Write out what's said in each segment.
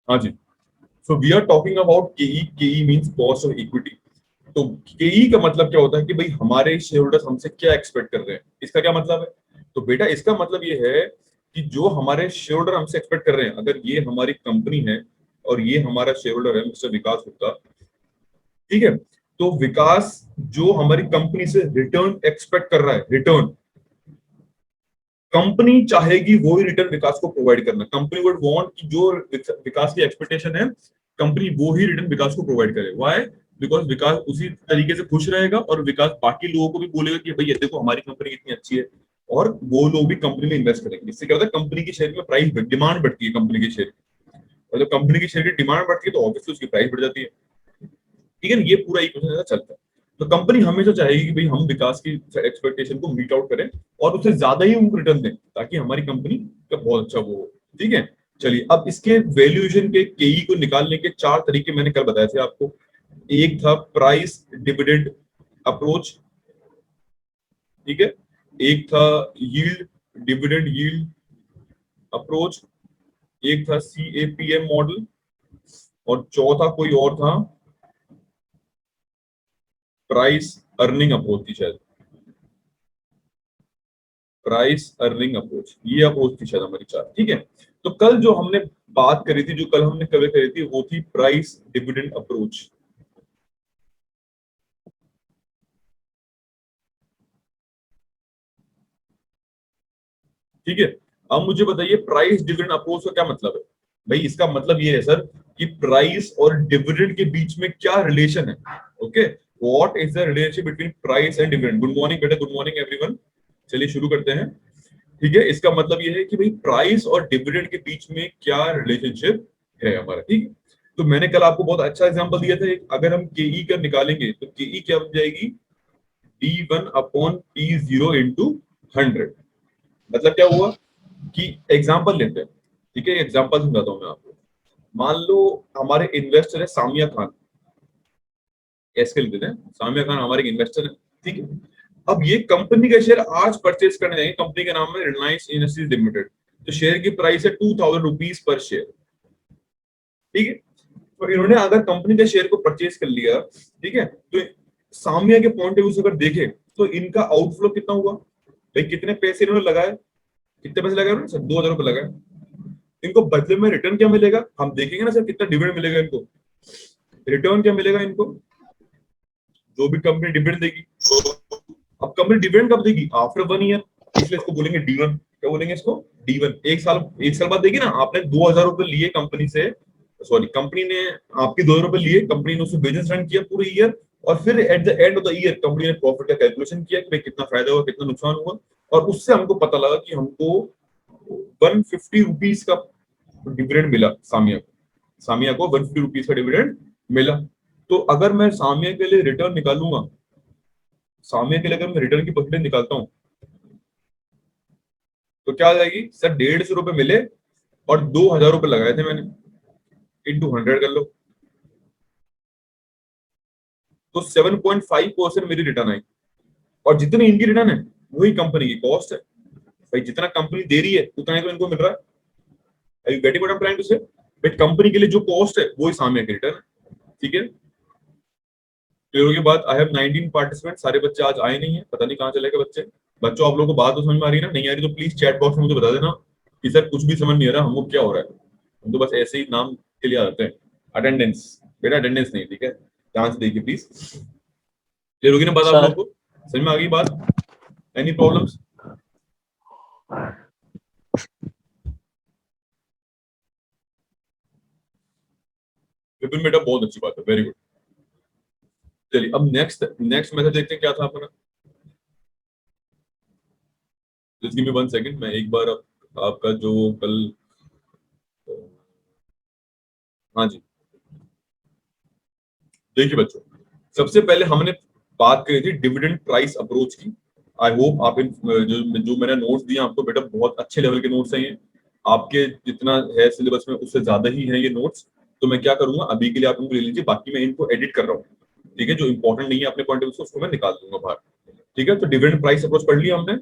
हाँ जी, so we are talking about Ke. Ke means cost of equity. तो केई का मतलब क्या होता है कि भाई हमारे शेयर होल्डर्स हमसे क्या एक्सपेक्ट कर रहे हैं, इसका क्या मतलब है। तो बेटा इसका मतलब ये है कि जो हमारे शेयर होल्डर हमसे एक्सपेक्ट कर रहे हैं, अगर ये हमारी कंपनी है और ये हमारा शेयर होल्डर है मिस्टर विकास गुप्ता, ठीक है, तो विकास जो हमारी कंपनी से रिटर्न एक्सपेक्ट कर रहा है, रिटर्न कंपनी चाहेगी वो ही रिटर्न विकास को प्रोवाइड करना। कंपनी वुड वांट कि जो विकास की एक्सपेक्टेशन है, कंपनी वो ही रिटर्न विकास को प्रोवाइड करे। व्हाई? बिकॉज विकास उसी तरीके से खुश रहेगा और विकास बाकी लोगों को भी बोलेगा कि भाई ये देखो हमारी कंपनी कितनी अच्छी है, और वो लोग भी कंपनी में इन्वेस्ट करेंगे। इससे क्या होता है, कंपनी की शेयर में प्राइस डिमांड बढ़ती है कंपनी के शेयर, और जब कंपनी की शेयर की डिमांड बढ़ती है तो ऑब्वियसली उसकी प्राइस बढ़ जाती है। ठीक है ना, ये पूरा इक्वेशन चलता है। तो कंपनी हमेशा चाहेगी कि भाई हम विकास की एक्सपेक्टेशन को मीट आउट करें और उससे ज्यादा ही उनको रिटर्न दें, ताकि हमारी कंपनी का बहुत अच्छा वो हो। ठीक है, चलिए अब इसके वैल्यूएशन के केई को निकालने के चार तरीके मैंने कल बताए थे आपको। एक था प्राइस डिविडेंड अप्रोच, ठीक है, एक था यील्ड डिविडेंड यील्ड अप्रोच, एक था सीएपीएम मॉडल, और चौथा कोई और था, प्राइस अर्निंग अप्रोच थी शायद, प्राइस अर्निंग अप्रोच, ये अप्रोच थी शायद हमारी चार। ठीक है, तो कल जो हमने बात करी थी, जो कल हमने कवर करी थी, वो थी प्राइस डिविडेंड अप्रोच। ठीक है, अब मुझे बताइए प्राइस डिविडेंड अप्रोच का क्या मतलब है। भाई इसका मतलब ये है सर कि प्राइस और डिविडेंड के बीच में क्या रिलेशन है। Okay, what is the relationship between price and dividend. Good morning बेटा, गुड मॉर्निंग एवरीवन। चलिए शुरू करते हैं। ठीक है, इसका मतलब ये है कि भाई प्राइस और डिविडेंड के बीच में क्या रिलेशनशिप है हमारा। ठीक है, तो मैंने कल आपको बहुत अच्छा एग्जांपल दिया था। अगर हम केई का निकालेंगे तो केई क्या बन जाएगी, D1/P0 इंटू 100। मतलब क्या हुआ कि एग्जांपल लेते हैं। ठीक है, एग्जांपल समझाता हूं मैं आपको। मान लो हमारे इन्वेस्टर है सामिया खान, ऐसे लेते हैं, सामिया खान हमारे इन्वेस्टर है। ठीक है, अब ये कंपनी का शेयर आज परचेज करने जाएंगे। कंपनी का नाम है रिलायंस इंडस्ट्रीज लिमिटेड। तो शेयर की प्राइस है 2000 रुपीज पर शेयर। ठीक है, तो इन्होंने अगर कंपनी के शेयर को परचेज कर लिया, ठीक है, तो सामिया के पॉइंट ऑफ व्यू से अगर देखें तो इनका आउटफ्लो कितना हुआ। भाई कितने पैसे इन्होंने लगाए, कितने पैसे लगाए उन्होंने सर, 2000 रुपए लगाए। इनको बदले में रिटर्न क्या मिलेगा, हम देखेंगे ना सर, कितना डिविडेंड मिलेगा इनको। रिटर्न क्या मिलेगा इनको, जो भी कंपनी डिविडेंड देगी। अब कंपनी डिविडेंड कब देगी, आफ्टर 1 ईयर, इसलिए इसको बोलेंगे D1। क्या बोलेंगे इसको, D1। एक साल बाद देगी ना। आपने 2000 रुपए लिए कंपनी से, सॉरी कंपनी ने आपके 2000 रुपए लिए, कंपनी ने उससे बिजनेस रन किया पूरे ईयर, और फिर at the end of the year company ने प्रॉफिट का कैलकुलेशन किया कि भाई कितना फायदा हुआ कितना नुकसान हुआ, और उससे हमको पता लगा कि हमको 150 रुपीज का डिविडेंड मिला सामिया को। सामिया को 150 रुपीज का डिविडेंड मिला। तो अगर मैं सामिया के लिए रिटर्न निकालूंगा, सामिया के लिए अगर मैं रिटर्न की परसेंटेज निकालता हूं, तो क्या आ जाएगी सर, 150 रुपए मिले और 2000 रुपए लगाए थे मैंने, इंटू 100 कर लो, तो 7.5% मेरी रिटर्न आई। और जितनी इनकी रिटर्न है वही कंपनी की कॉस्ट है। भाई जितना कंपनी दे रही है उतना ही तो इनको मिल रहा है। You getting what I am trying to say. But company के लिए जो कॉस्ट है वही सामने की रिटर्न है। ठीक है, क्लियर की बात। आई हैव 19 पार्टिसिपेंट, सारे बच्चे आज आए नहीं है, पता नहीं कहाँ चले गए बच्चे। बच्चों आप लोगों को बात तो समझ में आ रही है ना, नहीं आ रही तो प्लीज चैट बॉक्स में मुझे बता देना कि सर कुछ भी समझ नहीं आ रहा, हमको क्या हो रहा है। हम तो बस ऐसे ही नाम के लिए आते हैं। अटेंडेंस, बेटा अटेंडेंस नहीं, ठीक है, ध्यान से देखिए प्लीज। क्लियर होगी ना बात आप सर। लोगों को, समझ में आ गई बात, एनी प्रॉब्लम्स। विपिन बेटा बहुत अच्छी बात है, वेरी गुड। चलिए अब नेक्स्ट नेक्स्ट मेथड देखते हैं क्या था अपना। जस्ट गिव मी 1 सेकंड, मैं एक बार आपका जो कल, हाँ जी, देखिए बच्चों, सबसे पहले हमने बात करी थी डिविडेंड प्राइस अप्रोच की। आई होप आप इन जो जो मैंने नोट्स दिए आपको बेटा, बहुत अच्छे लेवल के नोट्स हैं ये। आपके जितना है सिलेबस में उससे ज्यादा ही है ये नोट्स। तो मैं क्या करूंगा, अभी के लिए आप इनको ले लीजिए, बाकी मैं इनको एडिट कर रहा हूँ। ठीक है, जो इंपॉर्टेंट नहीं है अपने पॉइंट ऑफ व्यू से उसको मैं निकाल दूंगा बाहर। ठीक है, तो डिविडेंड प्राइस अप्रोच पढ़ लिया हमने।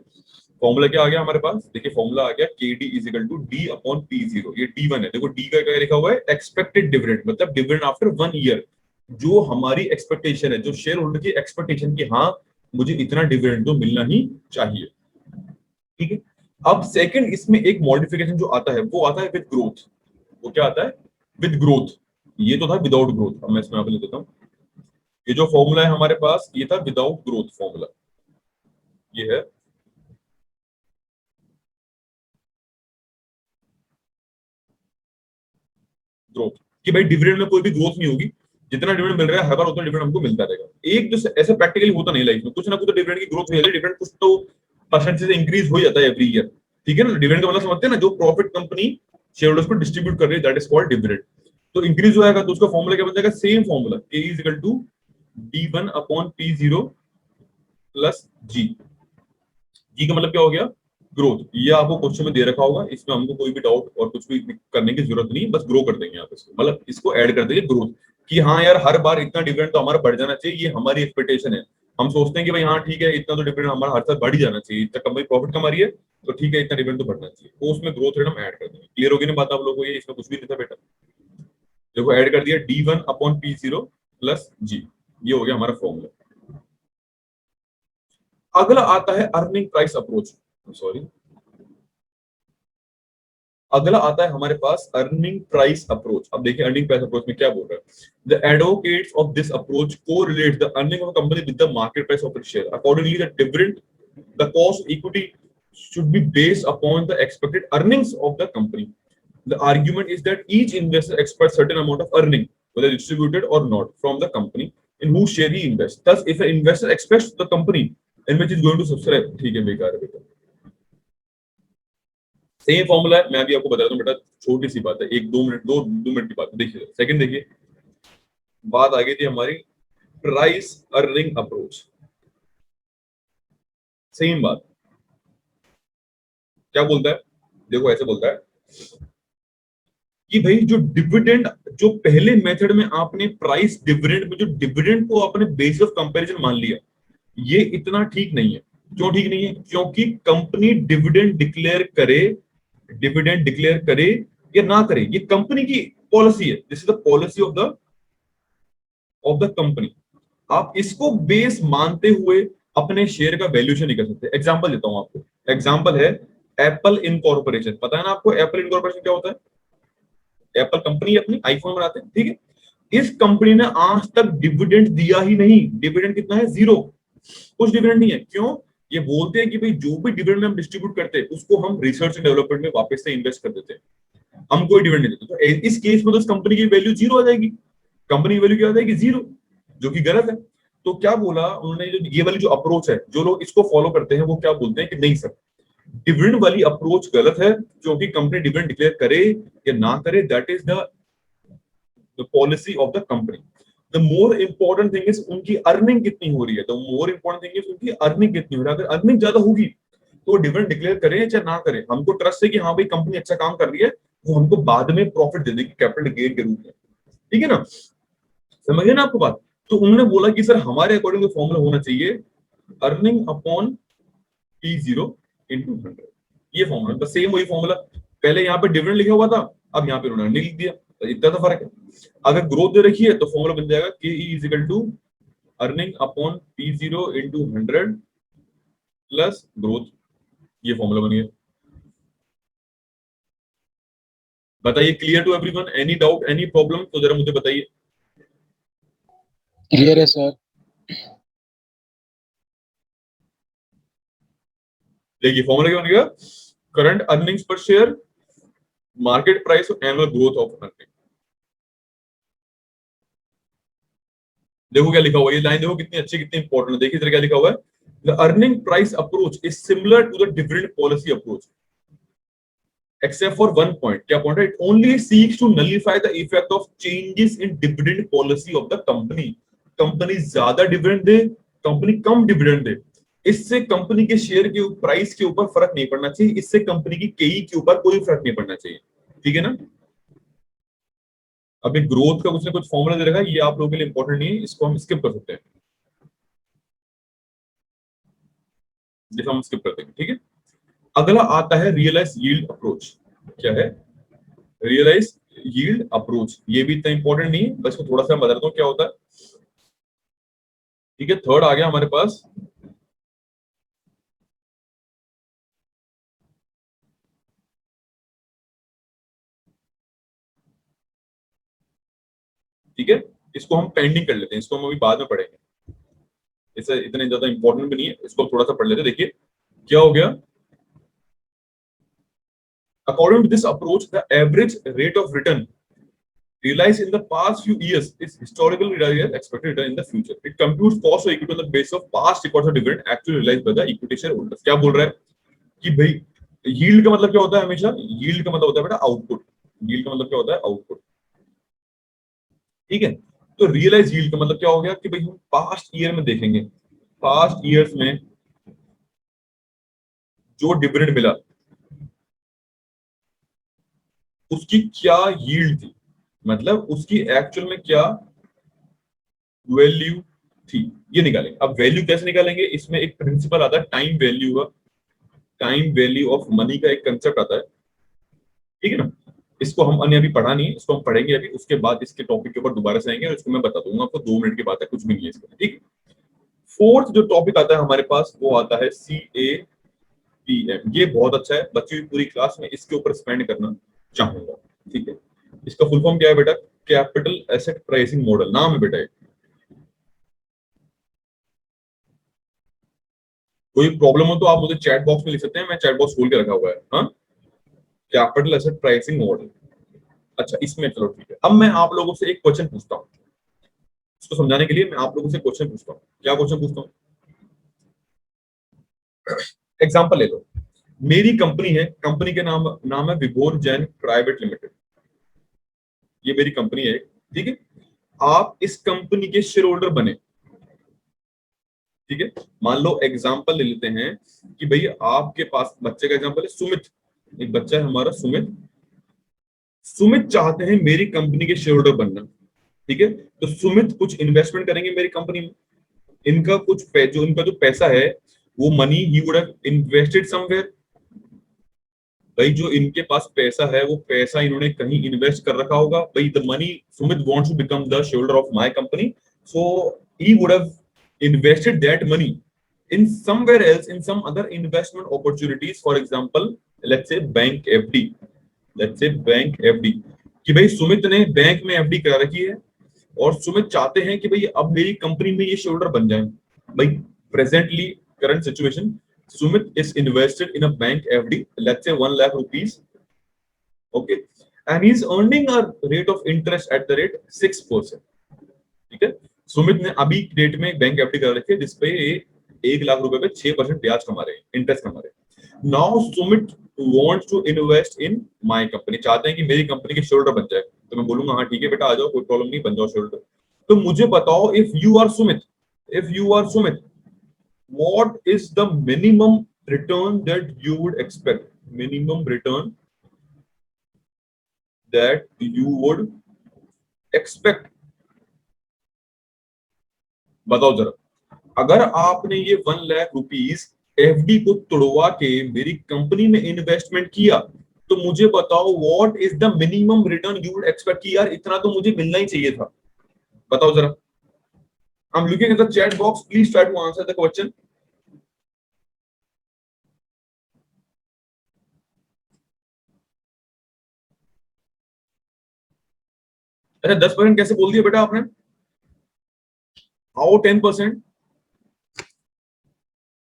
फॉर्मूला क्या आ गया हमारे पास, देखिए फॉर्मूला आ गया K D is equal to D upon P zero. ये डी वन है, देखो डी का क्या लिखा हुआ है, एक्सपेक्टेड डिविडेंड, मतलब डिविडेंड आफ्टर 1 ईयर, जो हमारी एक्सपेक्टेशन है, जो शेयर होल्डर की एक्सपेक्टेशन की, हाँ मुझे इतना डिविडेंड तो मिलना ही चाहिए, ठीक है। अब सेकंड इसमें एक मॉडिफिकेशन जो आता है वो आता है विद ग्रोथ। वो क्या आता है, विद ग्रोथ। ये तो था विदाउट ग्रोथ, अब मैं इसमें आप लिख देता हूँ। ये जो फॉर्मूला है हमारे पास, ये था विदाउट ग्रोथ फॉर्मूला, ये है ग्रोथ, कि भाई डिविडेंड में कोई भी ग्रोथ नहीं होगी, जितना डिविडेंड मिल रहा है हर बार उतना डिविडेंड हमको मिलता रहेगा। एक जो ऐसे प्रैक्टिकली होता नहीं लाइफ में, कुछ ना कुछ तो डिविडेंड की ग्रोथ हो जाती है, डिविडेंड कुछ तो परसेंटेज से इंक्रीज हो जाता है एवरी ईयर, ठीक है ना। डिविडेंड का मतलब समझते हैं ना, जो प्रॉफिट कंपनी शेयर होल्डर्स को डिस्ट्रीब्यूट कर रही है, दैट इज कॉल्ड डिविडेंड। तो इंक्रीज हो जाएगा तो उसका फॉर्मूला क्या बन जाएगा, same formula, K is equal to D one upon P zero plus G. G का मतलब क्या हो गया, ग्रोथ। ये आपको क्वेश्चन में दे रखा होगा, इसमें हमको कोई भी डाउट और कुछ भी करने की जरूरत नहीं, बस ग्रो कर देंगे आप इसको, मतलब इसको ऐड कर देंगे ग्रोथ, कि हाँ यार हर बार इतना डिविडेंड तो हमारा बढ़ जाना चाहिए, ये हमारी एक्सपेक्टेशन है। हम सोचते हैं कि भाई हाँ ठीक है, इतना तो डिविडेंड हमारा हर साल बढ़ ही जाना चाहिए, इतना कंपनी प्रॉफिट कमा रही है तो ठीक है, इतना डिविडेंड तो बढ़ना चाहिए, तो उसमें ग्रोथ रेट हम ऐड कर देंगे। क्लियर होगी ना बात आप लोगों को, ये इसमें कुछ भी नहीं था बेटा। देखो ऐड कर दिया D one upon P zero plus G, ये हो गया हमारा फॉर्मूला। अगला आता है अर्निंग प्राइस अप्रोच, सॉरी, अगला आता है हमारे पास अर्निंग प्राइस अप्रोच। अब देखिए अर्निंग प्राइस अप्रोच में क्या बोल रहा है, the advocates of this approach correlate the earning of company with the market price of its share, accordingly the dividend, the cost equity should be based upon the expected earnings of the company. The argument is that each investor expects certain amount of earning, whether distributed or not, from the company in whose share he invests. Thus, if an investor expects the company in which is going to subscribe, ठीक है बेकार है बेटा, same formula है, मैं अभी आपको बता रहा हूँ बेटा, छोटी सी बात है, एक दो मिनट की बात है। देखिए सेकंड, देखिए बात आ गई थी हमारी प्राइस अर्निंग अप्रोच, सेम बात क्या बोलता है, देखो ऐसे बोलता है कि भाई जो डिविडेंड, जो पहले मेथड में आपने प्राइस डिविडेंड में जो डिविडेंड को आपने बेसिस ऑफ कंपैरिजन मान लिया, ये इतना ठीक नहीं है। क्यों ठीक नहीं है, क्योंकि कंपनी डिविडेंड डिक्लेयर करे या ना करे, ये कंपनी की पॉलिसी है, this is the policy of the company. आप इसको बेस मानते हुए अपने शेयर का वैल्यूएशन नहीं कर सकते। एग्जांपल देता हूं आपको, एग्जांपल है एप्पल इनकॉर्पोरेशन, पता है ना आपको एप्पल इनकॉर्पोरेशन क्या होता है, एप्पल कंपनी अपनी आईफोन बनाते हैं, ठीक है। इस कंपनी ने आज तक डिविडेंड दिया ही नहीं, डिविडेंड कितना है, जीरो, कुछ डिविडेंड नहीं है। क्यों, ये बोलते हैं कि भाई जो भी डिविडेंड हम डिस्ट्रीब्यूट करते हैं उसको हम रिसर्च एंड डेवलपमेंट में वापस से इन्वेस्ट कर देते हैं, हम कोई डिविडेंड नहीं देते। तो इस केस में तो इस कंपनी की वैल्यू जीरो आ जाएगी, कंपनी की वैल्यू क्या आ जाएगी, जीरो, जो कि गलत है। तो क्या बोला उन्होंने, जो ये वाली जो अप्रोच है, जो लोग इसको फॉलो करते हैं वो क्या बोलते हैं कि नहीं सर, डिविडेंड वाली अप्रोच गलत है, क्योंकि कंपनी डिविडेंड डिक्लेयर करे या ना करे, that is the policy of the company. The more important thing is उनकी अर्निंग कितनी हो रही है, the more important thing is उनकी अर्निंग कितनी हो रही है। अगर अर्निंग ज्यादा होगी तो डिविडेंड डिक्लेयर करें चाहे ना करें, हमको ट्रस्ट है कि हाँ भाई कंपनी अच्छा काम कर रही है, वो हमको बाद में प्रॉफिट दे देगी कैपिटल गेन के रूप में, ठीक है ना, समझ गए ना आपको बात। तो उन्होंने बोला कि सर हमारे अकॉर्डिंग फॉर्मूला होना चाहिए earning upon P zero into 100, ये फॉर्मूला, बस सेम वही फॉर्मूला, पहले यहाँ पे डिविडेंड लिखा हुआ था, अब यहाँ पे उन्होंने अर्निंग लिख दिया, तो इतना तो फर्क है। अगर ग्रोथ दे रखी है तो फॉर्मूला बन जाएगा K is equal to earning upon P zero into 100 plus growth, ये फॉर्मूला बन गया। बताइए, clear to everyone, any doubt any problem, तो जरा मुझे बताइए। क्लियर है सर। देखिए फॉर्मूला क्या बनेगा, करंट अर्निंग्स पर शेयर, मार्केट प्राइस और एनुअल ग्रोथ ऑफ अर्निंग। देखो क्या लिखा हुआ है, ये लाइन देखो कितनी अच्छी कितनी इंपॉर्टेंट है, देखिए इधर क्या लिखा हुआ है, the earning price approach is similar to the dividend policy approach except for one point, क्या पॉइंट है, it only seeks to nullify the effect of changes in dividend policy of the company। Company ज्यादा dividend दे, company कम dividend दे, इससे company के share के price के ऊपर फर्क नहीं पड़ना चाहिए, इससे कंपनी की केई के ऊपर कोई फर्क नहीं पड़ना चाहिए, ठीक है ना। अभी ग्रोथ का कुछ ना कुछ फॉर्मूला दे रखा है, ये आप लोगों के लिए इंपॉर्टेंट नहीं है, इसको हम स्किप कर सकते हैं, जिसे हम स्किप कर देंगे, ठीक है। अगला आता है रियलाइज यील्ड अप्रोच। क्या है रियलाइज यील्ड अप्रोच? ये भी इतना इंपॉर्टेंट नहीं है, बस थोड़ा सा बता देता हूँ क्या होता है। ठीक है, थर्ड आ गया हमारे पास ठीक है, इसको हम पेंडिंग कर लेते हैं, इसको हम अभी बाद में पढ़ेंगे, इसे इतने ज्यादा इंपॉर्टेंट भी नहीं है, इसको थोड़ा सा पढ़ लेते हैं। देखिए क्या हो गया, according to this approach the average rate of return realized in the past few years is historical realized expected return in the future. It computes cost of equity on the basis of past records of dividend actually realized by the equity shareholders. क्या बोल रहा है कि भाई yield का मतलब क्या होता है, हमेशा यील्ड का मतलब होता है बेटा आउटपुट। यील्ड का मतलब क्या होता है, आउटपुट। ठीक है, तो रियलाइज यील्ड का मतलब क्या हो गया कि भाई हम पास्ट ईयर में देखेंगे, पास्ट ईयर्स में जो डिविडेंड मिला उसकी क्या यील्ड थी, मतलब उसकी एक्चुअल में क्या वैल्यू थी, ये निकालेंगे। अब वैल्यू कैसे निकालेंगे, इसमें एक प्रिंसिपल आता है टाइम वैल्यू का, टाइम वैल्यू ऑफ मनी का एक कंसेप्ट आता है। ठीक है ना, इसको हम अन्य अभी पढ़ा नहीं है, इसको हम पढ़ेंगे अभी, उसके बाद इसके टॉपिक के ऊपर दोबारा से आएंगे और इसको मैं बता दूंगा आपको, 2 मिनट की बात है, कुछ भी नहीं है इसमें। ठीक है, फोर्थ जो टॉपिक आता है हमारे पास वो आता है CAPM। ये बहुत अच्छा है, बच्चों की पूरी क्लास में इसके ऊपर स्पेंड करना चाहूंगा। ठीक है, इसका फुल फॉर्म क्या है बेटा, कैपिटल एसेट प्राइसिंग मॉडल नाम है बेटा। कोई प्रॉब्लम हो तो आप मुझे चैट बॉक्स में लिख सकते हैं, मैं चैट बॉक्स खोल के रखा हुआ है। हाँ, कैपिटल एसेट प्राइसिंग मॉडल। अच्छा, इसमें चलो ठीक है, अब मैं आप लोगों से एक क्वेश्चन पूछता हूँ, इसको समझाने के लिए मैं आप लोगों से क्वेश्चन पूछता हूँ। क्या क्वेश्चन पूछता हूँ, एग्जांपल ले लो, मेरी कंपनी है, कंपनी के नाम नाम है विभोर जैन प्राइवेट लिमिटेड, ये मेरी कंपनी है। ठीक है, आप इस कंपनी के शेयर होल्डर बने। ठीक है, मान लो एग्जांपल ले लेते हैं कि भाई आपके पास बच्चे का एग्जांपल है सुमित, एक बच्चा है हमारा सुमित, सुमित चाहते हैं मेरी कंपनी के शेयर होल्डर बनना। ठीक है, तो सुमित कुछ इन्वेस्टमेंट करेंगे मेरी कंपनी में, इनका कुछ जो इनका जो पैसा है वो money he would have invested somewhere. भाई जो इनके पास पैसा है वो पैसा इन्होंने कहीं इन्वेस्ट कर रखा होगा। भाई the money, Sumit wants to become the share holder of my company, so he would have invested that money in somewhere else, in some other investment opportunities, for example let's say bank FD, let's say bank FD, कि भाई सुमित ने bank में FD करा रखी है और सुमित चाहते हैं कि भाई अब मेरी कंपनी में ये शेयर बन जाए। भाई presently current situation, Sumit is invested in a bank FD, let's say 1 lakh rupees, okay, and he is earning a rate of interest at the rate 6%। ठीक है, सुमित ने अभी डेट में बैंक एफडी कर रखी है जिसपे 1 लाख रुपए पे 6% ब्याज कमा रहे हैं, इंटरेस्ट कमा रहे हैं। Now Sumit wants to invest in my company, चाहते हैं कि मेरी कंपनी के शेयर होल्डर बन जाए। तो मैं बोलूंगा हाँ ठीक है बेटा आ जाओ, कोई प्रॉब्लम नहीं, बन जाओ शेयर होल्डर। तो मुझे बताओ, if you are Sumit, if you are Sumit, what is the minimum return that you would expect, minimum return that you would expect, बताओ जरा। अगर आपने ये 1 लाख रुपीस एफडी को तोड़वा के मेरी कंपनी में इन्वेस्टमेंट किया तो मुझे बताओ what is the minimum return you would expect, कि यार इतना तो मुझे मिलना ही चाहिए था। बताओ जरा, I am looking at the chat box, please try to answer the question. अच्छा 10% कैसे बोल दिया बेटा आपने, how 10%,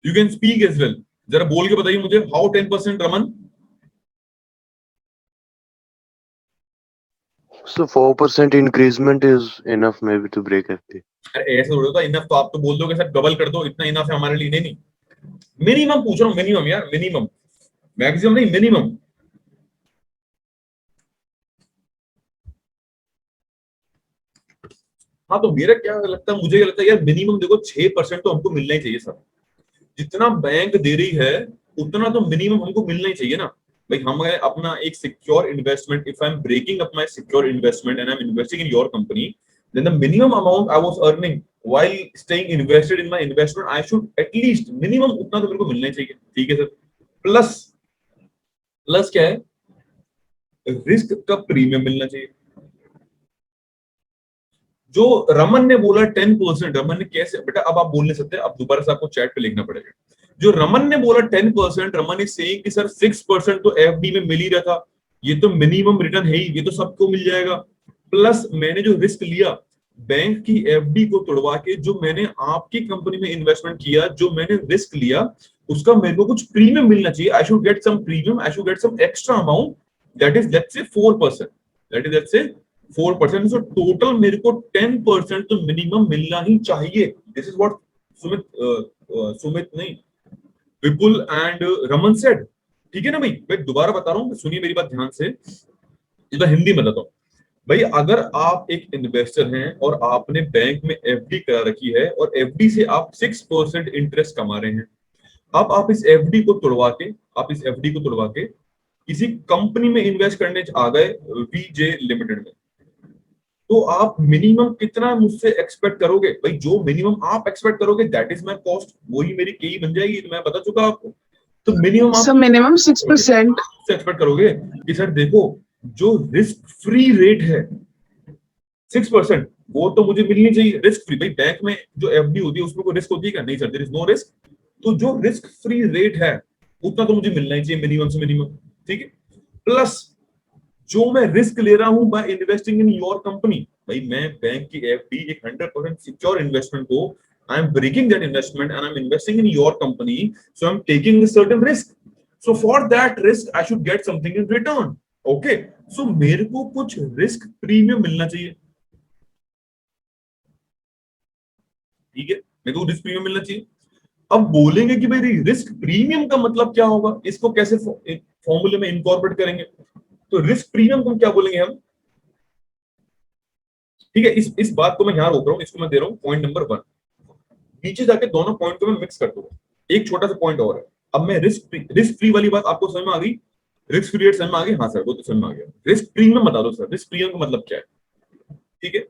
you can speak as well, जरा बोल के बताइए मुझे, how 10% Raman. So 4% increasement is enough maybe to break FD. अरे ऐसे थोड़ा होता, इनफ तो आप तो बोल दोगे सर डबल कर दो, इतना इनफ है हमारे लिए। नहीं नहीं, मिनिमम पूछ रहा हूँ, मिनिमम यार, मिनिमम, मैक्सिमम नहीं, मिनिमम। हाँ तो मेरा क्या लगता है, मुझे क्या लगता है यार, मिनिमम देखो 6% तो हमको मिलना ही चाहिए सर, जितना बैंक दे रही है उतना तो मिनिमम हमको मिलना ही चाहिए ना। भाई हम अपना एक secure investment, if I am breaking up my secure investment and I am investing in your company, then the minimum amount I was earning while staying invested in my investment, I should at least minimum उतना तो मेरे को मिलना ही चाहिए। ठीक है sir, plus plus क्या है, रिस्क का प्रीमियम मिलना चाहिए। जो रमन ने बोला 10%, रमन ने कैसे, बेटा अब आप बोल नहीं सकते, अब दोबारा से आपको चैट पे लिखना पड़ेगा। जो रमन ने बोला 10%, रमन इज सेइंग कि सर 6% तो एफडी में मिल ही रहा था, ये तो मिनिमम रिटर्न है ही, ये तो सबको मिल जाएगा। प्लस मैंने जो रिस्क लिया बैंक की एफडी को तोड़वा के, जो मैंने आपकी कंपनी में इन्वेस्टमेंट किया, जो मैंने रिस्क लिया, उसका मेरे को कुछ प्रीमियम मिलना चाहिए। I should get some premium, I should get some extra amount, that is let's say 4%, that is let's say 4%। So total मेरे को 10% तो मिनिमम मिलना ही चाहिए। दिस इज व्हाट सुमित नहीं, विपुल एंड रमन सेड। ठीक है ना भाई, मैं दोबारा बता रहा हूँ, सुनिए मेरी बात ध्यान से, इस बार हिंदी में बताता हूँ। भाई अगर आप एक इन्वेस्टर हैं और आपने बैंक में एफडी करा रखी है और एफडी से आप 6% इंटरेस्ट कमा रहे हैं, अब आप इस एफडी को तोड़वा के, आप इस एफडी को तोड़वा के किसी कंपनी में इन्वेस्ट करने आ गए, वीजे लिमिटेड में, तो आप मिनिमम कितना मुझसे एक्सपेक्ट करोगे? भाई जो मिनिमम आप एक्सपेक्ट करोगे दैट इज माय कॉस्ट, वही मेरी केई बन जाएगी, तो मैं बता चुका आपको। तो मिनिमम आप मिनिमम 6% एक्सपेक्ट करोगे कि सर देखो, जो रिस्क फ्री रेट है 6%, वो तो मुझे मिलनी चाहिए रिस्क फ्री। भाई बैंक में जो एफडी होती है उसमें कोई रिस्क होती है क्या? नहीं sir, there is no risk. तो जो रिस्क फ्री रेट है उतना तो मुझे मिलना ही चाहिए मिनिमम से मिनिमम, ठीक है। प्लस जो मैं रिस्क ले रहा हूं by investing in your company, भाई मैं बैंक की एफडी एक 100% सिक्योर इन्वेस्टमेंट को, I am breaking that investment and I am investing in your company, so I am taking a certain risk, so for that risk I should get something in return. Okay, so मेरे को कुछ risk premium मिलना चाहिए, ठीक है, मेरे को risk premium मिलना चाहिए। अब बोलेंगे कि भाई रिस्क प्रीमियम का मतलब क्या होगा, इसको कैसे फॉर्मूले में इनकॉर्पोरेट करेंगे? तो रिस्क प्रीमियम को क्या बोलेंगे हम? ठीक है, इस बात को मैं यहां रोक रहा हूं, इसको मैं दे रहा हूं पॉइंट नंबर 1। नीचे जाके दोनों पॉइंट को मैं मिक्स कर दूंगा। एक छोटा सा पॉइंट और है। अब मैं रिस्क फ्री वाली बात आपको समझ में आ गई? रिस्क फ्री रेट समझ में आ गई? हाँ सर वो तो समझ में आ गया। रिस्क प्रीमियम बता दो सर, रिस्क प्रीमियम का मतलब क्या है? ठीक है,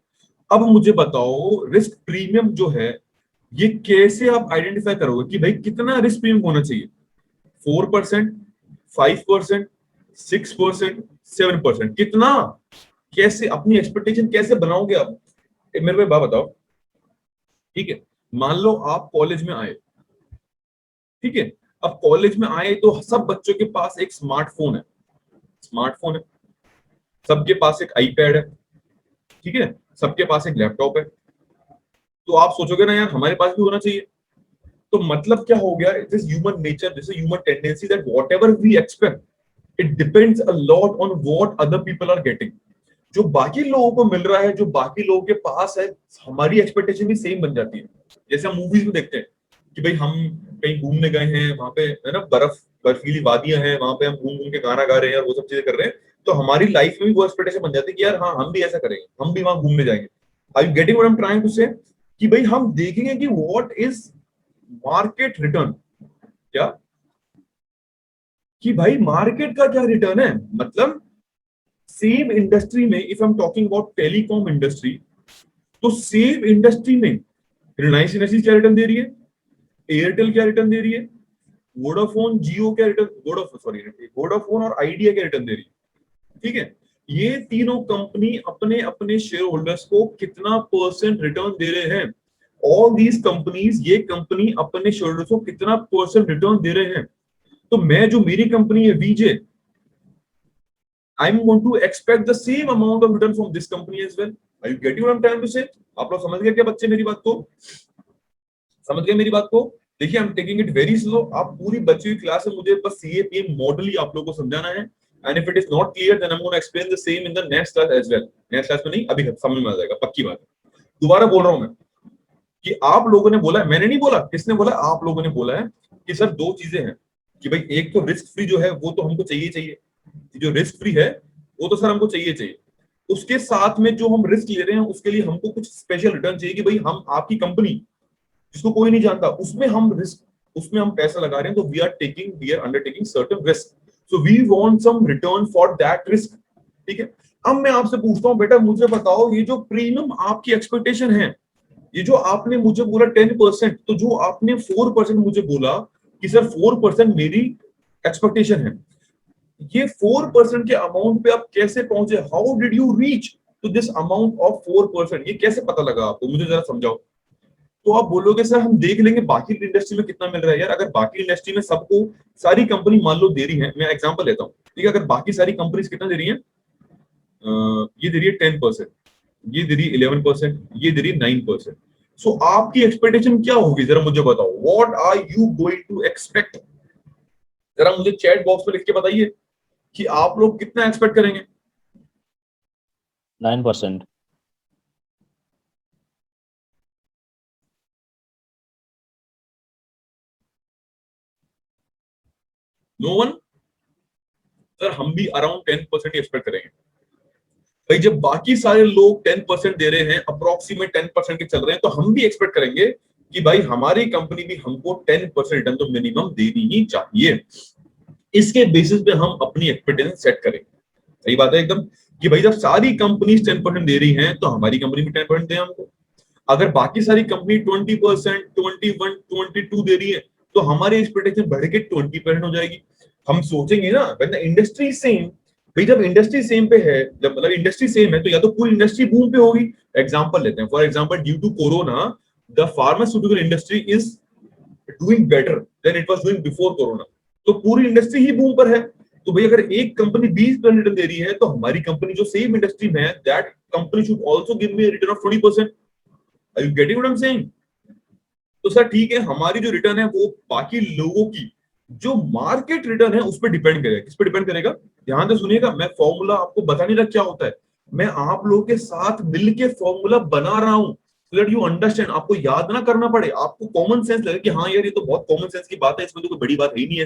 अब मुझे बताओ रिस्क प्रीमियम जो है ये कैसे आप आइडेंटिफाई करोगे कि भाई कितना रिस्क प्रीमियम होना चाहिए? 4%, 5%, 6%, 7%, कितना? कैसे अपनी एक्सपेक्टेशन कैसे बनाओगे आप? मेरे को एक बात बताओ, ठीक है, मान लो आप कॉलेज में आए, ठीक है, अब कॉलेज में आए तो सब बच्चों के पास एक स्मार्टफोन है, स्मार्टफोन है, सबके पास एक आईपैड है, ठीक है, सबके पास एक लैपटॉप है। तो आप सोचोगे ना यार हमारे पास भी होना चाहिए। तो मतलब क्या हो गया, it is human nature, this is human tendency that whatever we expect it depends a lot on what other people are getting. जो बाकी लोगों को मिल रहा है, जो बाकी लोगों के पास है, हमारी एक्सपेक्टेशन भी सेम बन जाती है। जैसे हम मूवीज में देखते हैं कि भाई हम कहीं घूमने गए हैं, वहां पे है ना बर्फीली वादियां हैं, वहां पे हम घूम घूम के गाना गा रहे हैं और वो सब चीजें कर रहे हैं, तो हमारी लाइफ में भी वो एक्सपेक्टेशन बन जाती है कि यार हाँ हम भी ऐसा करेंगे, हम भी वहां घूमने जाएंगे। I you getting what I am trying to say? कि भाई हम देखेंगे कि व्हाट इज मार्केट रिटर्न, क्या कि भाई मार्केट का क्या रिटर्न है। मतलब सेम इंडस्ट्री में, if I am talking about telecom industry, तो सेम इंडस्ट्री में रिलायंस इंडस्ट्रीज क्या रिटर्न दे रही है, एयरटेल क्या रिटर्न दे रही है, वोडाफोन जियो क्या रिटर्न, वोडाफोन और आइडिया क्या रिटर्न दे रही है, ठीक है। ये तीनों कंपनी अपने अपने शेयर होल्डर्स को कितना परसेंट रिटर्न दे रहे हैं? ऑल दीज कंपनीज, ये कंपनी अपने शेयर होल्डर्स को कितना परसेंट रिटर्न दे रहे हैं? तो मैं जो मेरी कंपनी है वीजे, I'm going to expect the same amount of return from this company as well. Are you getting what I'm trying to say? आप लोग समझ गए क्या बच्चे मेरी बात को? समझ गए मेरी बात को? देखिए I'm taking it very slow. आप पूरी बची हुई क्लास में मुझे बस CAPM मॉडल ही आप लोगों को समझाना है। And if it is not clear, then I'm going to explain the same in the next class as well. Next class में नहीं, अभी समझ में आ जाएगा, पक्की बात है। दोबारा बोल रहा हूँ मैं कि आप लोगों ने बोला, मैंने नहीं बोला, किसने बोला? आप लोगों ने बोला है कि सर दो चीजें हैं कि भाई एक तो रिस्क फ्री जो है वो तो हमको चाहिए चाहिए, जो रिस्क फ्री है वो तो सर हमको चाहिए चाहिए, उसके साथ में जो हम रिस्क ले रहे हैं उसके लिए हमको कुछ स्पेशल रिटर्न चाहिए कि भाई हम आपकी कंपनी जिसको कोई नहीं जानता उसमें हम रिस्क, उसमें हम पैसा लगा रहे हैं, तो we are undertaking certain risk, so we want some return for that risk, ठीक है। अब मैं आपसे पूछता हूं बेटा मुझे बताओ, ये जो प्रीमियम आपकी एक्सपेक्टेशन है, ये जो आपने मुझे बोला 10%, तो जो आपने 4% मुझे बोला कि सर 4% मेरी एक्सपेक्टेशन है, ये 4% के अमाउंट पे आप कैसे पहुंचे? How did you reach to this amount of 4%? ये कैसे पता लगा आपको? मुझे जरा समझाओ। तो आप बोलोगे सर हम देख लेंगे बाकी इंडस्ट्री में कितना मिल रहा है। यार अगर बाकी इंडस्ट्री में सबको सारी कंपनी मान लो दे रही है, मैं एग्जांपल लेता हूँ, ठीक है, अगर बाकी सारी कंपनीज कितना दे रही है, ये दे रही है 10%, ये दे रही है 11%, ये दे रही है 9%, सो आपकी एक्सपेक्टेशन क्या होगी जरा मुझे बताओ। What are you going to expect? जरा मुझे चैट बॉक्स में लिख के बताइए कि आप लोग कितना एक्सपेक्ट करेंगे। 9%। No one? सर हम भी अराउंड 10% एक्सपेक्ट करेंगे। भाई जब बाकी सारे लोग 10% दे रहे हैं, अप्रोक्सीमेट 10% के चल रहे हैं, तो हम भी एक्सपेक्ट करेंगे कि भाई हमारी कंपनी भी हमको 10% रिटर्न तो मिनिमम देनी ही चाहिए। इसके बेसिस पे हम अपनी एक्सपेक्टेशन सेट करेंगे। सही बात है एकदम, कि भाई जब सारी कंपनीज 10% दे रही हैं तो हमारी कंपनी भी 10% दे हमको। अगर बाकी सारी कंपनी 20%, 21, 22 दे रही है तो हमारी एक्सपेक्टेशन बढ़ के 20% हो जाएगी। हम सोचेंगे ना, when the industry is same, भाई जब इंडस्ट्री सेम पे है, जब मतलब इंडस्ट्री सेम है तो या तो पूरी इंडस्ट्री बूम पे होगी। एग्जांपल लेते हैं, for example due to corona the pharmaceutical industry is doing better than it was doing before corona, तो पूरी इंडस्ट्री ही बूम पर है। तो भाई अगर एक कंपनी 20% रिटर्न दे रही है तो हमारी कंपनी जो सेम इंडस्ट्री में है, that company should also give me return of 20%। Are you getting what I am saying? तो सर ठीक है, हमारी जो रिटर्न है वो बाकी लोगों की जो मार्केट रिटर्न है उस पर डिपेंड करेगा। किस पे डिपेंड करेगा? ध्यान से सुनिएगा, मैं फॉर्मूला आपको बता नहीं रहा क्या होता है, मैं आप लोगों के साथ मिलके फॉर्मूला बना रहा हूं, सो दैट यू अंडरस्टैंड। आपको याद ना करना पड़े, आपको कॉमन सेंस लगे कि हाँ यार ये तो बहुत कॉमन सेंस की बात है, इसमें तो कोई बड़ी बात ही नहीं है,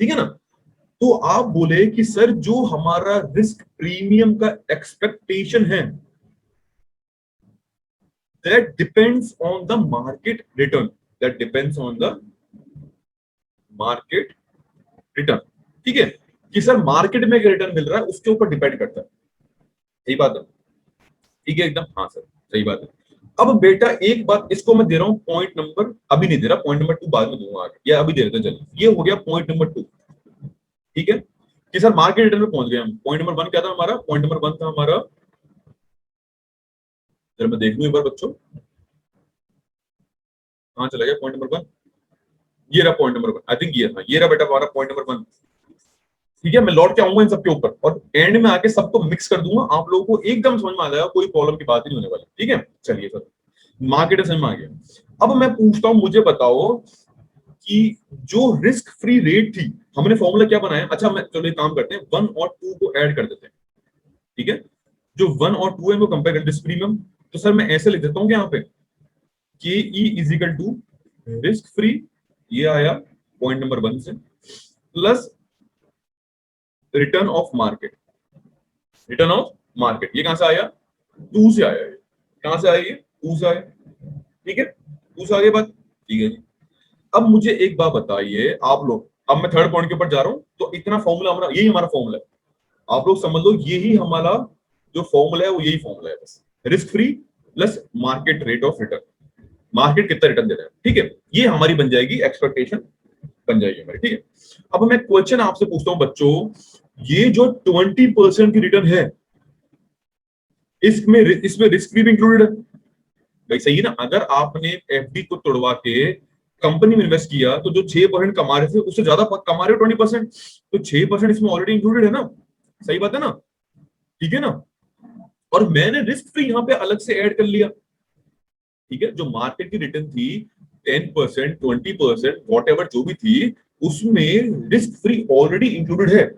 ठीक है ना। तो आप बोले कि सर जो हमारा रिस्क प्रीमियम का एक्सपेक्टेशन है that depends on the market return, that depends on the market return, ठीक है, कि सर मार्केट में रिटर्न मिल रहा है उसके ऊपर डिपेंड करता है। सही बात है, ठीक है एकदम, हाँ सर सही बात है। अब बेटा एक बात इसको मैं दे रहा हूं पॉइंट नंबर, अभी नहीं दे रहा, पॉइंट नंबर 2 बाद में दूंगा आगे, या अभी दे देते हैं। चलिए ये हो गया पॉइंट नंबर 2, ठीक है, कि सर मार्केट रिटर्न में पहुंच गए हम। पॉइंट नंबर 1 क्या था हमारा? पॉइंट नंबर 1 था हमारा, जरा मैं देख लूं एक बार बच्चों, कहां चला गया पॉइंट नंबर 1? ये रहा पॉइंट नंबर 1, आई थिंक ये था, ये रहा बेटा हमारा पॉइंट नंबर 1, ठीक है। मैं लौट के आऊंगा इन सबके ऊपर और एंड में आके सबको मिक्स कर दूंगा, आप लोगों को एकदम समझ में आ जाएगा, कोई प्रॉब्लम की बात ही नहीं होने वाली, ठीक है। चलिए सर मार्केट समझ में आ गया। अब मैं पूछता हूं, मुझे बताओ कि जो रिस्क फ्री रेट थी, हमने फॉर्मूला क्या बनाया? अच्छा मैं चलो एक काम करते हैं, 1 और 2 को ऐड कर देते हैं, ठीक है। जो 1 और 2 है वो कंपेयर कर रिस्क प्रीमियम, तो सर मैं ऐसे लिख देता हूँ यहाँ पे K E is equal to risk free, ये आया पॉइंट नंबर 1 से, plus return of market, return of market ये कहां से आया? 2 से आया। ये कहां से आया? ये 2 से आया, ठीक है, 2 से आगे बात, ठीक है जी। अब मुझे एक बात बताइए आप लोग, अब मैं थर्ड पॉइंट के ऊपर जा रहा हूं, तो इतना फॉर्मूला हमारा, यही हमारा फॉर्मूला है, आप लोग समझ लो, यही हमारा जो फॉर्मूला है वो यही फॉर्मूला है, बस risk free plus market rate of return, market कितना रिटर्न दे रहा है, ठीक है, ये हमारी बन जाएगी एक्सपेक्टेशन, बन जाएगी हमारी, ठीक है। अब मैं क्वेश्चन आपसे पूछता हूं बच्चों, ये जो 20% की रिटर्न है, इसमें रिस्क भी इंक्लूडेड है? भाई सही है ना, अगर आपने एफडी को तोड़वा के कंपनी में इन्वेस्ट किया तो जो 6% कमा रहे थे उससे ज्यादा कमा रहे हो 20%, तो 6% इसमें ऑलरेडी इंक्लूडेड है ना। सही बात है ना, ठीक है ना। और मैंने रिस्क फ्री यहाँ पे अलग से ऐड कर लिया, ठीक है, जो मार्केट की रिटर्न थी 10%, 20%, वॉट एवर जो भी थी, उसमें रिस्क फ्री ऑलरेडी इंक्लूडेड है,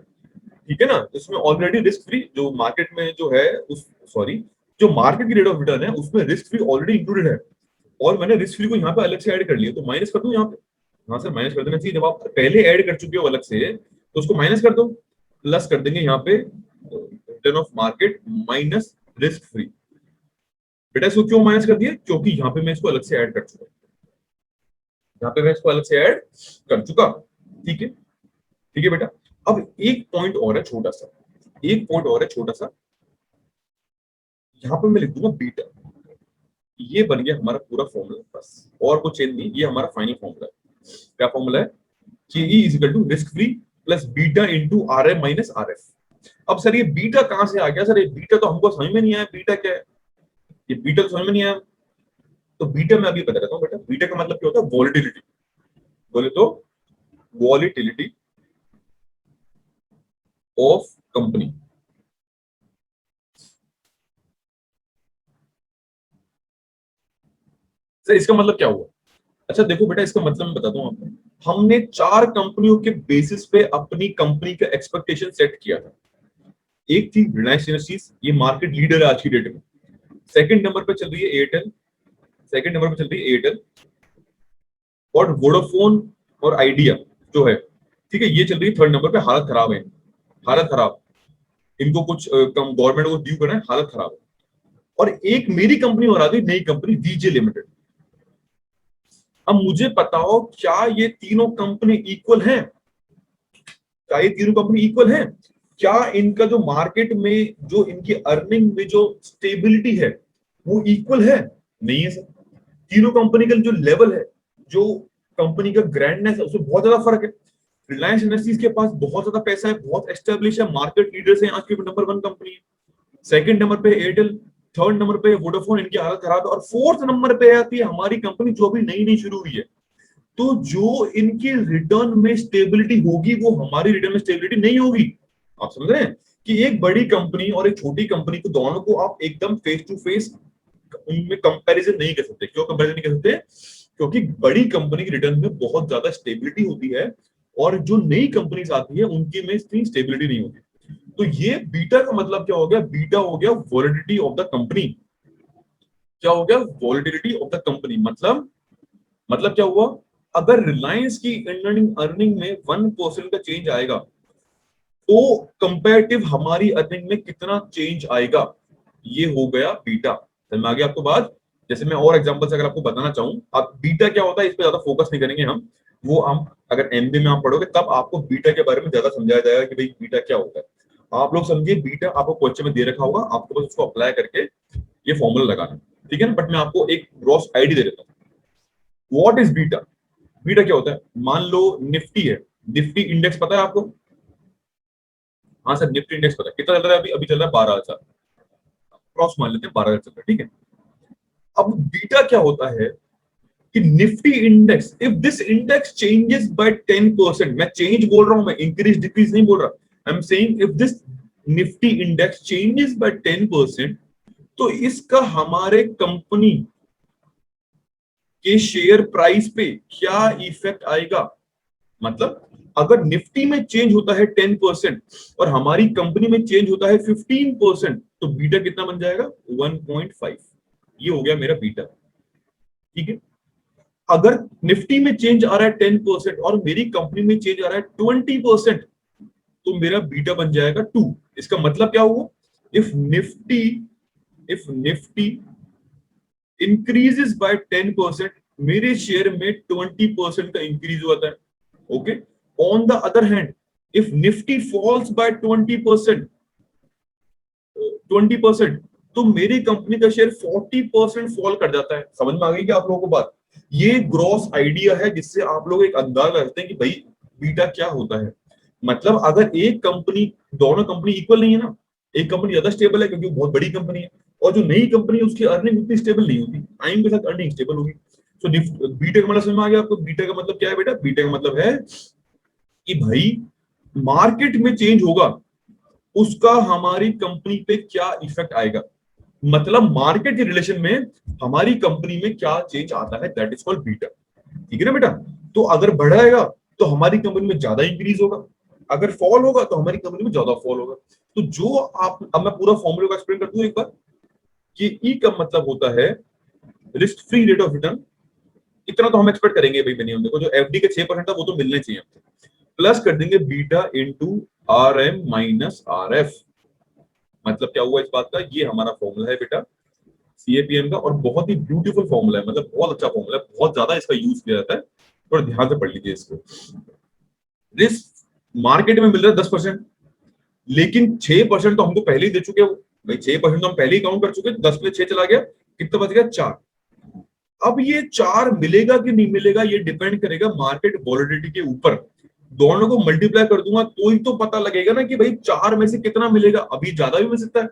ठीक है ना। इसमें ऑलरेडी रिस्क फ्री जो मार्केट में जो है उस, सॉरी, जो मार्केट की रेट ऑफ रिटर्न है उसमें रिस्क फ्री ऑलरेडी इंक्लूडेड है, और मैंने रिस्क फ्री को यहाँ पे अलग से ऐड कर लिया, तो माइनस कर दूं यहाँ पे? हाँ सर माइनस कर देना चाहिए, जब आप पहले ऐड कर चुके हो अलग से तो उसको माइनस कर दो, प्लस कर देंगे यहाँ पे return of market minus risk free. बेटा इसको क्यों माइनस कर दिया? क्योंकि यहाँ पे मैं इसको अलग से ऐड कर चुका, यहाँ पे मैं इसको अलग से ऐड कर चुका, ठीक है, ठीक है बेटा। अब एक पॉइंट और है छोटा सा, एक पॉइंट और है छोटा सा, यहाँ पे मैं लिख दूंगा बीटा, ये बन गया हमारा पूरा फॉर्मूला, बस और कुछ चेंज नहीं, ये हमारा फाइनल फॉर्मूला है। क्या फॉर्मूला है? K E is equal to risk free plus beta into R M minus R F. अब सर ये बीटा कहां से आ गया? सर ये बीटा तो हमको समझ में नहीं आया, बीटा क्या है? ये बीटा तो समझ में नहीं आया। तो बीटा मैं अभी बता देता हूँ बेटा। बीटा का मतलब क्या होता है? वॉलिटिलिटी। बोले तो वॉलिटिलिटी ऑफ कंपनी। सर इसका मतलब क्या हुआ? अच्छा देखो बेटा, इसका मतलब मैं बताता हूँ आपको। हमने 4 कंपनियों के बेसिस पे अपनी कंपनी का एक्सपेक्टेशन सेट किया था। एक थी रिलायंस इंडस्ट्रीज, ये मार्केट लीडर है आज की डेट में। सेकंड नंबर पे चल रही है एयरटेल, सेकंड नंबर पे चल रही है एयरटेल। और वोडाफोन और आइडिया जो है, ठीक है, ये चल रही है थर्ड नंबर पे। हालत खराब है, हालत खराब। इनको कुछ कम गवर्नमेंट को ड्यू करना है, हालत खराब है। और एक मेरी कंपनी और आ गई, नई कंपनी वीजे लिमिटेड। अब मुझे बताओ, क्या ये तीनों कंपनी इक्वल हैं? क्या ये तीनों कंपनी इक्वल हैं? क्या इनका जो मार्केट में जो इनकी अर्निंग में जो स्टेबिलिटी है वो इक्वल है? नहीं है सर। तीनों कंपनी का जो लेवल है, जो कंपनी का ग्रैंडनेस है, उसमें बहुत ज्यादा फर्क है। रिलायंस इंडस्ट्रीज के पास बहुत ज्यादा पैसा है, बहुत एस्टेब्लिश है, मार्केट लीडर्स हैं, आज की नंबर 1 कंपनी है। सेकंड नंबर पे एयरटेल, थर्ड नंबर पे वोडाफोन, इनकी हालत खराब है। और फोर्थ नंबर पे आती है हमारी कंपनी जो अभी नई नई शुरू हुई है। तो जो इनकी रिटर्न में स्टेबिलिटी होगी वो हमारी रिटर्न में स्टेबिलिटी नहीं होगी। आप समझ रहे हैं कि एक बड़ी कंपनी और एक छोटी कंपनी को, दोनों को आप एकदम फेस टू फेस उनमें कंपैरिजन नहीं कर सकते। क्यों कंपैरिजन नहीं कर सकते? क्योंकि बड़ी कंपनी की रिटर्न में बहुत ज्यादा स्टेबिलिटी होती है और जो नई कंपनीज आती है उनकी में इतनी स्टेबिलिटी नहीं होती। तो ये बीटा का मतलब क्या हो गया? बीटा हो गया वॉलिडिटी ऑफ द कंपनी। क्या हो गया? Validity of the company. मतलब क्या हुआ? अगर रिलायंस की अर्निंग में 1% का चेंज आएगा तो कंपैरेटिव हमारी अर्निंग में कितना चेंज आएगा? ये हो गया बीटा। समझ में आ गया आपको बात? जैसे मैं और एग्जांपल अगर आपको बताना चाहूं, आप बीटा क्या होता है इस पे ज्यादा फोकस नहीं करेंगे हम। वो हम अगर एमबीए में आप पढ़ोगे तब आपको बीटा के बारे में ज्यादा समझाया जाएगा कि भाई बीटा क्या होता है। आप लोग समझिए, बीटा आपको क्वेश्चन में दे रखा होगा, आपको बस उसको अप्लाई करके ये फॉर्मूला लगाना है, ठीक है ना। बट मैं आपको एक ग्रॉस आइडिया दे देता हूँ। What is beta? बीटा क्या होता है? मान लो निफ्टी है, निफ्टी इंडेक्स पता है आपको? हाँ सर, निफ्टी इंडेक्स पता है। कितना चल रहा है अभी? अभी चल रहा है 12,000, क्रॉस मान लेते हैं 12,000 चल रहा है, ठीक है। अब बीटा क्या होता है कि Nifty index, if this index changes by 10%, मैं चेंज बोल रहा हूं, मैं इंक्रीज डिक्रीज नहीं बोल रहा, आई am saying if this Nifty index changes by 10%, तो इसका हमारे कंपनी के शेयर प्राइस पे क्या इफेक्ट आएगा? मतलब अगर निफ्टी में चेंज होता है 10% और हमारी कंपनी में चेंज होता है 15%, तो बीटा कितना बन जाएगा? 1.5। ये हो गया मेरा बीटा, ठीक है। अगर निफ्टी में चेंज आ रहा है 10% और मेरी कंपनी में चेंज आ रहा है 20%, तो मेरा बीटा बन जाएगा 2। इसका मतलब क्या हुआ? इफ निफ्टी इंक्रीजेस बाय 10%, मेरे शेयर में 20% का इंक्रीज हुआ था, okay. On the other hand, if Nifty falls by 20%, तो मेरी कंपनी का शेयर 40% फॉल कर जाता है। समझ में आ गई क्या आप लोगों को बात? ये ग्रॉस आइडिया है जिससे आप लोग एक अंदाजा लगाते हैं कि भाई बीटा क्या होता है। मतलब अगर एक कंपनी, दोनों कंपनी इक्वल नहीं है ना, एक कंपनी ज्यादा स्टेबल है क्योंकि वो बहुत बड़ी कंपनी है, और जो नई कंपनी है उसकी अर्निंग उतनी स्टेबल नहीं होती, टाइम के साथ अर्निंग स्टेबल होगी। तो बीटा का मतलब समझ में आ गया आपको? बीटा का मतलब क्या है बेटा? बीटा का मतलब है कि भाई मार्केट में चेंज होगा, उसका हमारी कंपनी पे क्या इफेक्ट आएगा। मतलब मार्केट के रिलेशन में हमारी कंपनी में क्या चेंज आता है, दैट इज कॉल्ड बीटा। ठीक है ना बेटा? तो अगर बढ़ाएगा तो हमारी कंपनी में ज्यादा इंक्रीज होगा, अगर फॉल होगा तो हमारी कंपनी में ज्यादा फॉल होगा। तो जो आप, अब मैं पूरा फॉर्मूला का एक्सप्लेन कर दूं एक बार, कि ई का मतलब होता है risk free rate of return. इतना तो हम एक्सपेक्ट करेंगे भाई मिनिमम। देखो जो एफडी के 6% था वो तो मिलने चाहिए, प्लस कर देंगे beta into R M minus R F. मतलब क्या हुआ इस बात का? ये हमारा फॉर्मूला है बेटा सीएपीएम का, और बहुत ही ब्यूटीफुल फॉर्मूला है, मतलब बहुत अच्छा फॉर्मूला है, बहुत ज्यादा इसका यूज किया जाता है। थोड़ा ध्यान से पढ़ लीजिए इसको। रिस्क मार्केट में मिल रहा है 10%, लेकिन 6% तो हमको पहले ही दे चुके हो भाई। 6% तो हम पहले ही काउंट कर चुके, 10 में 6 चला गया, कितना बच गया? 4। अब ये 4 मिलेगा कि नहीं मिलेगा, ये डिपेंड करेगा मार्केट वॉलिडिटी के ऊपर। दोनों को मल्टीप्लाई कर दूंगा तो ही तो पता लगेगा ना कि भाई 4 में से कितना मिलेगा। अभी ज्यादा भी मिल सकता है।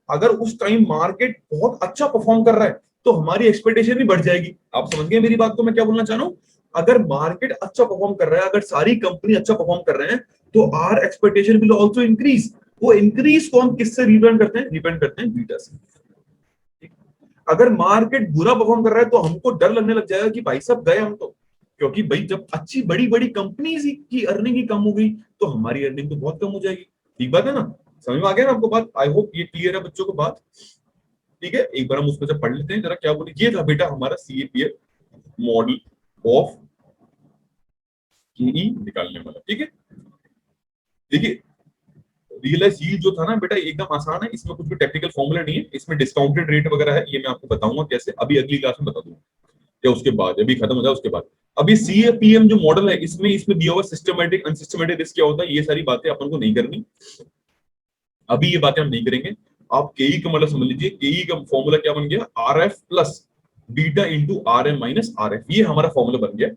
अगर उस टाइम मार्केट बहुत अच्छा परफॉर्म कर रहा है तो हमारी एक्सपेक्टेशन भी बढ़ जाएगी। आप समझ गए मेरी बात को मैं क्या बोलना चाह रहा हूँ? अगर मार्केट अच्छा परफॉर्म कर रहा है, अगर सारी कंपनी अच्छा परफॉर्म कर रहे हैं, तो R expectation will also increase. वो इंक्रीज को हम किससे रिप्रेजेंट करते हैं? रिप्रेजेंट करते हैं बीटा से। अगर मार्केट बुरा परफॉर्म कर रहा है तो हमको डर लगने लग जाएगा कि भाई साहब गए हम तो। क्योंकि भाई जब अच्छी बड़ी बड़ी कंपनीज की अर्निंग ही कम हो गई तो हमारी अर्निंग तो बहुत कम हो जाएगी। ठीक बात है ना? समझ में आ गया ना आपको बात? आई होप ये क्लियर है बच्चों को बात। ठीक है, एक बार हम उसमें से पढ़ लेते हैं जरा क्या बोले। ये था बेटा हमारा सीएपीएफ मॉडल ऑफ केई निकालने वाला। ठीक है, देखिए रियलाइज यील्ड जो था ना बेटा एकदम आसान है, इसमें कुछ भी टेक्निकल फॉर्मूला नहीं है, इसमें डिस्काउंटेड रेट वगैरह है, ये मैं आपको बताऊंगा कैसे, अभी अगली क्लास में बता दूंगा या उसके बाद, अभी खत्म हो जाए उसके बाद। अभी सीएपीएम जो मॉडल है इसमें दिया हुआ सिस्टमैटिक अनसिस्टमैटिक रिस्क क्या होता है, ये सारी बातें अपन को नहीं करनी, अभी ये बातें हम नहीं करेंगे। आप केई का मतलब समझ लीजिए, केई का फॉर्मूला क्या बन गया, R F plus beta into R M minus R F, ये हमारा फॉर्मूला बन गया।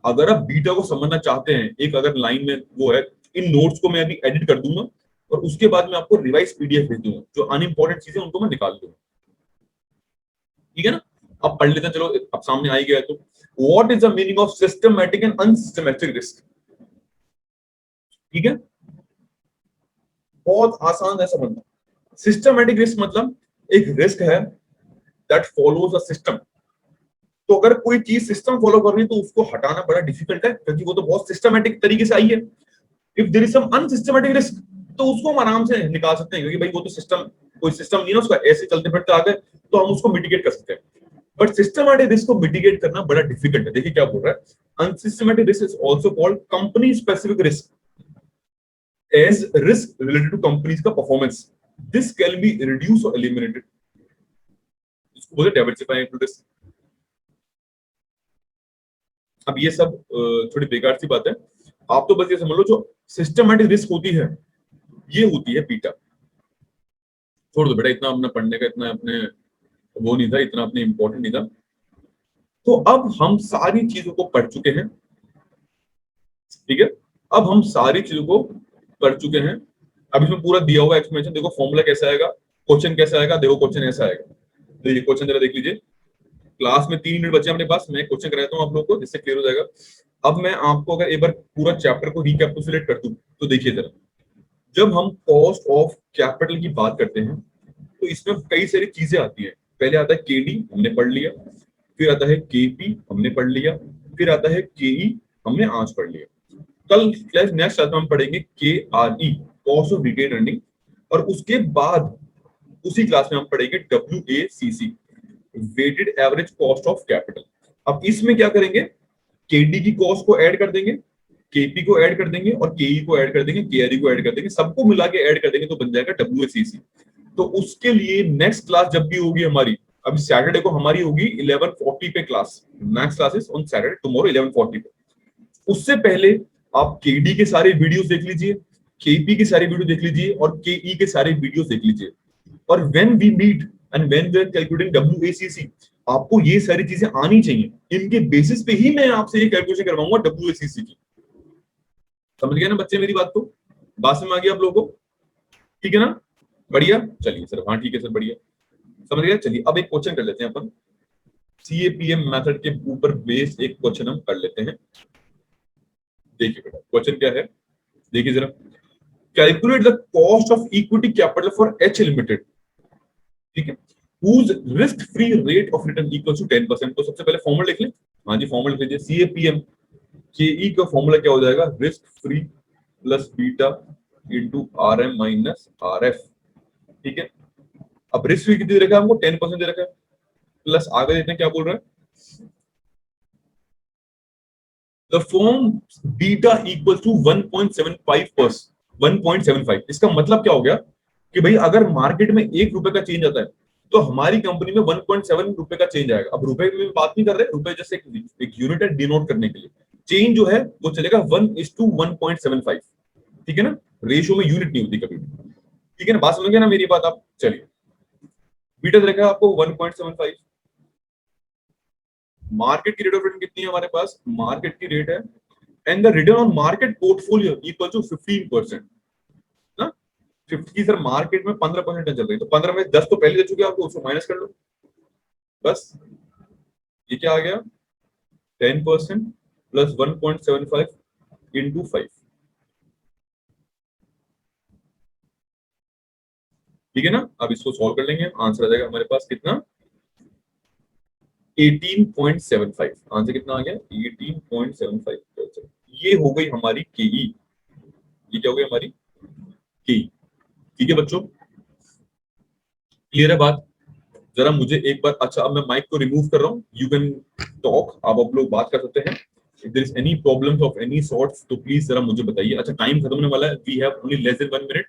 अगर आप बीटा को समझना चाहते हैं, एक अगर लाइन में वो है, इन नोट्स को मैं अभी एडिट कर दूंगा और उसके बाद मैं आपको रिवाइज पीडीएफ भेज दूंगा, जो अनइंपॉर्टेंट चीजें उनको मैं निकाल दूंगा। ठीक है ना? अब पढ़ लेते हैं, चलो अब सामने आ ही गया। तो what is the meaning of systematic and unsystematic risk? ठीक है, बहुत आसान है समझना। सिस्टमैटिक रिस्क मतलब एक रिस्क है दैट फॉलोज अ सिस्टम। तो अगर कोई चीज सिस्टम फॉलो कर रही है तो उसको हटाना बड़ा डिफिकल्ट है, क्योंकि वो तो बहुत सिस्टमैटिक तरीके से आई है। If there is some unsystematic risk तो उसको हम आराम से निकाल सकते हैं, क्योंकि भाई वो तो सिस्टम, कोई सिस्टम नहीं है ना उसका, ऐसे चलते फिरते आ गए तो हम उसको मिटिगेट कर सकते हैं। बट सिस्टमैटिक रिस्क को मिटिगेट करना बड़ा डिफिकल्ट है। देखिए क्या बोल रहा है, unsystematic risk is also called company specific risk as risk related to companies का performance, this can be reduce और एलिमिनेटेड। इसको बोलते हैं डाइवर्सिफाइंग रिस्क। अब ये सब थोड़ी बेकार सी बात है, आप तो बस ये समझ लो जो सिस्टमैटिक रिस्क होती है ये होती है बीटा। छोड़ दो बेटा, इतना अपना पढ़ने का इतना अपने वो नहीं था, इतना अपने इंपॉर्टेंट नहीं था। तो अब हम सारी चीजों को पढ़ चुके हैं। ठीक है, अब हम सारी चीजों को पढ़ चुके हैं। अब इसमें पूरा दिया हुआ एक्सप्लेनेशन, देखो फॉर्मूला कैसा आएगा, क्वेश्चन कैसा आएगा, देखो क्वेश्चन ऐसा आएगा। तो ये क्वेश्चन जरा देख लीजिए। क्लास में 3 मिनट बचे अपने पास, मैं क्वेश्चन कराता हूँ आप लोगों को जिससे क्लियर हो जाएगा। अब मैं आपको अगर एक बार पूरा चैप्टर को रिकैपिटुलेट कर दूं तो देखिए जरा, जब हम कॉस्ट ऑफ कैपिटल की बात करते हैं तो इसमें कई सारी चीजें आती हैं। पहले आता है केडी, हमने पढ़ लिया, फिर आता है केपी, हमने पढ़ लिया, फिर आता है केई, हमने आज पढ़ लिया। कल नेक्स्ट क्लास में हम पढ़ेंगे K R E, cost of retain earning, और उसके बाद उसी क्लास में हम पढ़ेंगे W A C C, weighted average cost of capital. अब इसमें क्या करेंगे, केडी की कॉस्ट को ऐड कर देंगे, केपी को ऐड कर देंगे और केई को ऐड कर देंगे, केआरई को ऐड कर देंगे, सबको मिला के ऐड कर देंगे तो बन जाएगा डब्ल्यूएसीसी। तो उसके लिए नेक्स्ट क्लास जब भी होगी हमारी, अभी सैटरडे को हमारी होगी 11:40 पे class, next classes on Saturday tomorrow 11:40 पे। उससे पहले आप केडी के सारे वीडियोस देख लीजिए, केपी के सारे वीडियो देख लीजिए और केई के सारे वीडियोस देख लीजिए। और when we meet and when we are calculating WACC, आपको ये सारी चीजें आनी चाहिए। इनके बेसिस पे ही मैं आपसे ये कैलकुलेशन करवाऊंगा डब्ल्यूएसीसी की। समझ गए ना बच्चे मेरी बात को? बात समझ आ गई आप लोगों को? ठीक है ना? बढ़िया, चलिए सर, हाँ ठीक है सर, बढ़िया समझ गया। चलिए अब एक क्वेश्चन कर लेते हैं अपन, सीएपीएम मेथड के ऊपर बेस्ड एक क्वेश्चन हम कर लेते हैं। देखिए बेटा क्वेश्चन क्या है, देखिए जरा, calculate the cost of equity capital for H limited. ठीक है, whose risk free rate of return equals to 10%। तो सबसे पहले फॉर्मूला लिख लें। हाँ जी, फॉर्मूला लिख लीजिए, सीएपीएम के ई का फॉर्मूला क्या हो जाएगा, risk free plus beta into R M minus R F. ठीक है, अब रिस्क फ्री कितनी दे रखा है हमको, 10% दे रखा है, प्लस आगे देखते हैं क्या बोल रहा है, the form beta equal to 1.75%। इसका मतलब क्या हो गया कि भाई अगर मार्केट में 1 रुपए का चेंज आता है तो हमारी कंपनी में 1.7 रुपए का चेंज आएगा। अब रुपए में बात नहीं कर रहे, रुपए जैसे एक यूनिट है डिनोट करने के लिए, चेंज जो है वो चलेगा 1:1.75। ठीक है ना, रेशियो में यूनिट नहीं होती कभी भी। ठीक है ना, बात समझ गए ना मेरी बात आप? चलिए, बीटा देखा आपको 1.75, मार्केट की रेट ऑफ रिटर्न कितनी है हमारे पास, मार्केट की रेट है and the return on market portfolio equal to 15%। ना 50 सर मार्केट में 15% चल रही है, तो 15 में 10 तो पहले दे चुके हैं आपको, उसको माइनस कर लो बस। ये क्या आ गया 10% प्लस 1.75 इंटू 5। ठीक है ना, अब इसको सॉल्व कर लेंगे, आंसर आ जाएगा हमारे पास कितना 18.75। आंसर कितना आ गया 18.75%। ये हो गई हमारी केई, ये क्या हो गई हमारी केई। ठीक है बच्चों, क्लियर है बात? जरा मुझे एक बार, अच्छा अब मैं माइक को रिमूव कर रहा हूँ, यू कैन टॉक, आप लोग बात कर सकते हैं। If there is any problems of any sorts तो प्लीज जरा मुझे बताइए। अच्छा टाइम खत्म होने वाला है, we have only less than 1 minute.